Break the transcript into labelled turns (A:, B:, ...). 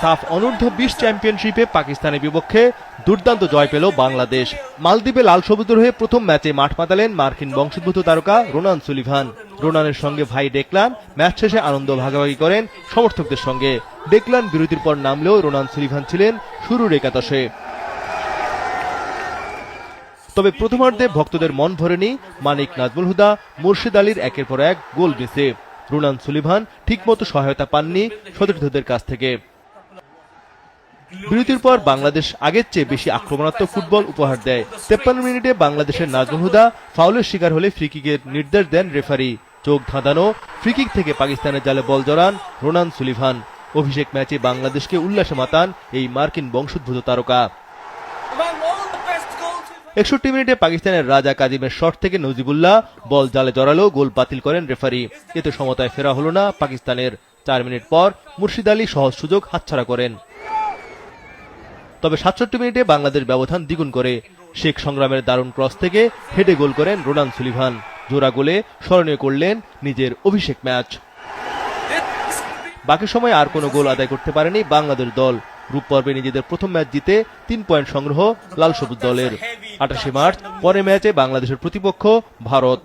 A: সাফ অনূর্ধ্ব-20 চ্যাম্পিয়নশিপে পাকিস্তানের বিপক্ষে দুর্দান্ত জয় পেল বাংলাদেশ। মালদ্বীপে লাল সবুজের হয়ে প্রথম ম্যাচে মাঠ পাতালেন মার্কিন বংশোদ্ভূত তারকা রোনান সুলিভান। রোনানের সঙ্গে ভাই ডেকলান ম্যাচ শেষে আনন্দ ভাগাভাগি করেন সমর্থকদের সঙ্গে। ডেকলান বিরতির পর নামলেও রোনান সুলিভান ছিলেন শুরুর একাদশে। তবে প্রথমার্ধে ভক্তদের মন ভরেনি মানিক নাজমুল হুদা, মুর্শিদ আলীর একের পর এক গোল মিসে। রোনান সুলিভান ঠিকমতো সহায়তা পাননি সতীর্থদের কাছ থেকে। বিরতির পর বাংলাদেশ আগের চেয়ে বেশি আক্রমণাত্মক ফুটবল উপহার দেয়। 53 মিনিটে বাংলাদেশের নাজমুল হুদা ফাউলের শিকার হলে ফ্রিকিকের নির্দেশ দেন রেফারি। চোখ ধাঁধানো ফ্রিকিক থেকে পাকিস্তানের জালে বল জড়ান রোনান সুলিভান। অভিষেক ম্যাচে বাংলাদেশকে উল্লাসে মাতান এই মার্কিন বংশোদ্ভূত তারকা। 61 মিনিটে পাকিস্তানের রাজা কাজিমের শট থেকে নজিবুল্লাহ বল জালে জড়ালো, গোল বাতিল করেন রেফারি। এতে সমতায় ফেরা হলো না পাকিস্তানের। 4 মিনিট পর মুর্শিদ আলী সহজ সুযোগ হাতছাড়া করেন। তবে 67 মিনিটে বাংলাদেশ ব্যবধান দ্বিগুণ করে শেখ সংগ্রামের দারুণ ক্রস থেকে হেডে গোল করেন রোনান সুলিভান। জোড়া গোলে স্মরণীয় করলেন নিজের অভিষেক ম্যাচ। বাকি সময় আর কোনো গোল আদায় করতে পারেনি বাংলাদেশ দল। গ্রুপ পর্বে নিজেদের প্রথম ম্যাচ জিতে 3 পয়েন্ট সংগ্রহ লাল সবুজ দলের। 28 মার্চ পরের ম্যাচে বাংলাদেশের প্রতিপক্ষ ভারত।